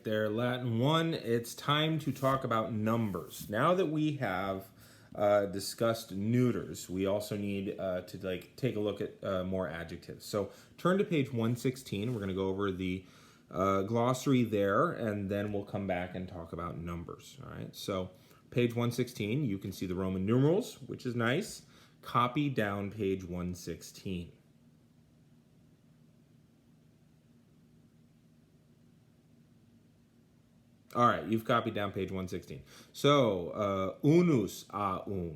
right, there, Latin 1. It's time to talk about numbers. Now that we have discussed neuters, we also need to take a look at more adjectives. So turn to page 116. We're going to go over the glossary there, and then we'll come back and talk about numbers. All right. So page 116, you can see the Roman numerals, which is nice. Copy down page 116. All right, you've copied down page 116. So, unus aum.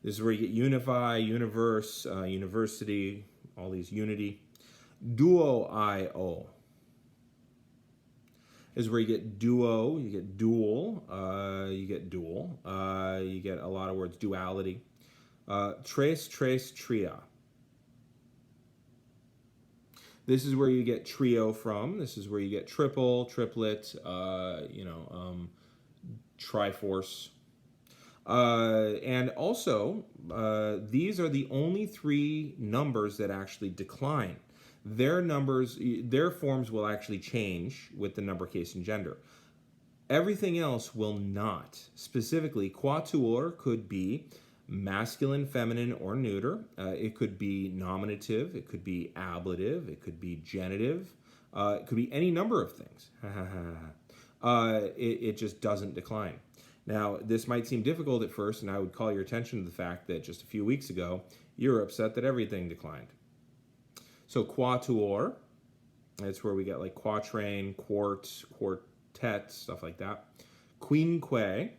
This is where you get unify, universe, university, all these unity. Duo io. This is where you get duo, you get dual, you get dual. You get a lot of words, duality. Tres, tria. This is where you get trio from. This is where you get triple, triplet, triforce. And also, these are the only three numbers that actually decline. Their numbers, their forms will actually change with the number, case, and gender. Everything else will not. Specifically, quatuor could be masculine, feminine, or neuter. It could be nominative. It could be ablative. It could be genitive. It could be any number of things. It just doesn't decline. Now, this might seem difficult at first, and I would call your attention to the fact that just a few weeks ago, you were upset that everything declined. So quatuor, that's where we get like quatrain, quarts, quartet, stuff like that. Quinque.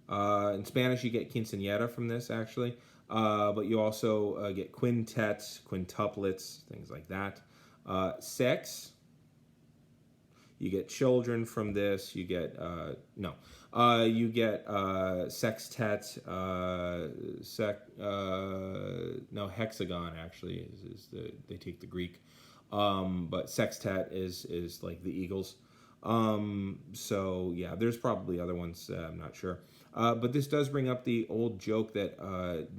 In Spanish, you get quinceañera from this, actually. But you also get quintets, quintuplets, things like that. Sex. You get children from this. You get, you get sextet, hexagon, actually, they take the Greek. But sextet is like the Eagles. So yeah, there's probably other ones, I'm not sure. But this does bring up the old joke that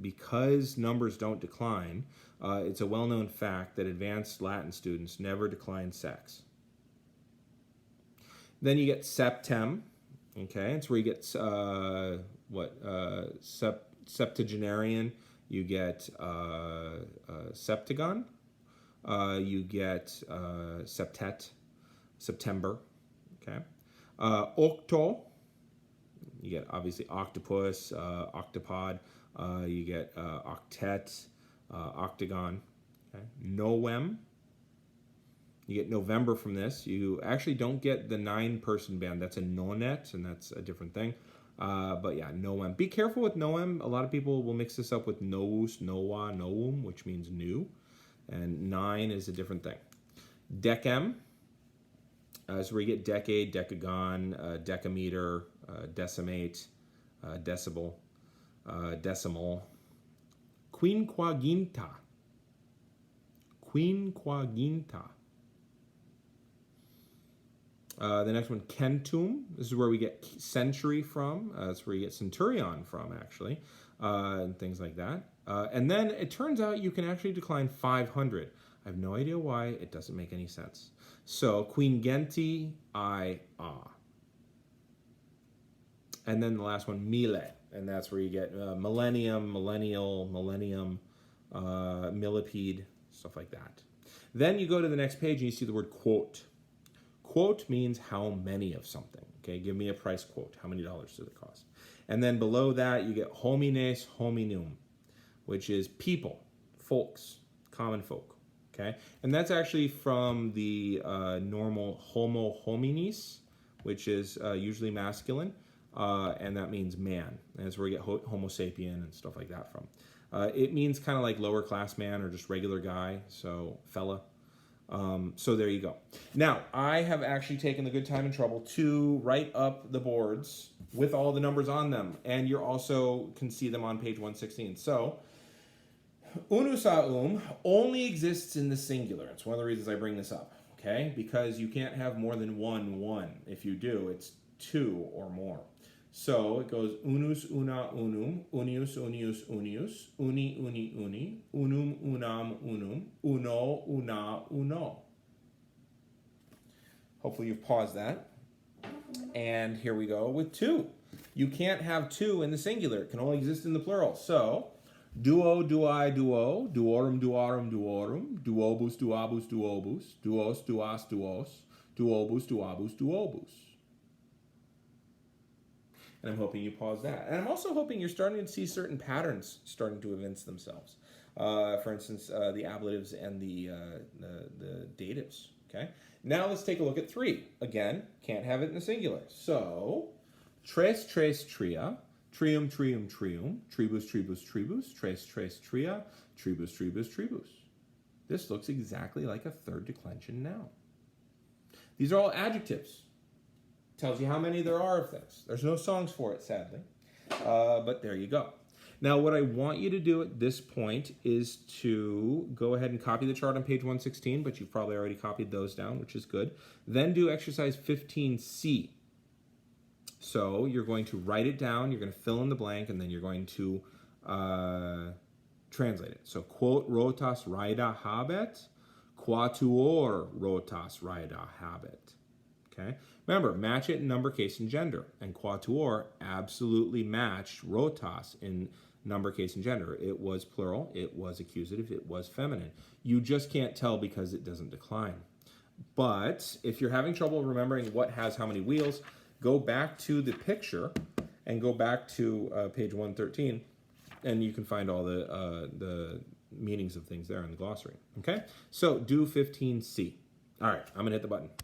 because numbers don't decline, it's a well-known fact that advanced Latin students never decline sex. Then you get septem, okay? It's where you get septuagenarian. You get septagon. You get septet, September, okay? Octo. You get obviously octopus, octopod. You get octet, octagon. Okay? Noem. You get November from this. You actually don't get the 9-person band. That's a nonet, and that's a different thing. But yeah, Noem. Be careful with Noem. A lot of people will mix this up with Nous, Noah, Noum, which means new. And 9 is a different thing. Decem. So where you get decade, decagon, decameter, decimate, decibel, decimal. Quinquaginta. Quinquaginta. The next one, centum. This is where we get century from. That's where you get centurion from, actually, and things like that. And then it turns out you can actually decline 500. I have no idea why. It doesn't make any sense. So, quingenti I a. And then the last one, mille. And that's where you get millennium, millennial, millennium, millipede, stuff like that. Then you go to the next page and you see the word quote. Quote means how many of something. Okay, give me a price quote. How many dollars does it cost? And then below that, you get homines hominum, which is people, folks, common folk. Okay, and that's actually from the normal homo hominis, which is usually masculine, and that means man. And that's where we get homo sapien and stuff like that from. It means kind of like lower class man or just regular guy, so fella. So there you go. Now, I have actually taken the good time and trouble to write up the boards with all the numbers on them, and you also can see them on page 116. So, unus aum only exists in the singular. It's one of the reasons I bring this up, okay? Because you can't have more than one. If you do, it's 2 or more. So it goes unus, una, unum, unius, unius, unius, uni, uni, uni, unum, unam, unum, uno, una, uno. Hopefully you've paused that. And here we go with two. You can't have two in the singular. It can only exist in the plural. So, duo, duai, duo, duorum, duorum, duorum, duobus, duabus, duobus, duos, duas, duos, duobus, duabus, duobus. And I'm hoping you pause that. And I'm also hoping you're starting to see certain patterns starting to evince themselves. For instance, the ablatives and the datives. Okay. Now let's take a look at three. Again, can't have it in the singular. So, tres, tres, tria, trium, trium, trium, tribus, tribus, tribus, tres, tres, tria, tribus, tribus, tribus. This looks exactly like a third declension noun. These are all adjectives. Tells you how many there are of things. There's no songs for it, sadly. But there you go. Now, what I want you to do at this point is to go ahead and copy the chart on page 116, but you've probably already copied those down, which is good. Then do exercise 15C. So you're going to write it down, you're going to fill in the blank, and then you're going to translate it. So, quote, rotas raida habet, quatuor rotas raida habet. Okay? Remember, match it in number, case, and gender. And quatuor absolutely matched rotas in number, case, and gender. It was plural, it was accusative, it was feminine. You just can't tell because it doesn't decline. But if you're having trouble remembering what has how many wheels, go back to the picture and go back to page 113, and you can find all the meanings of things there in the glossary. Okay? So do 15C. All right, I'm going to hit the button.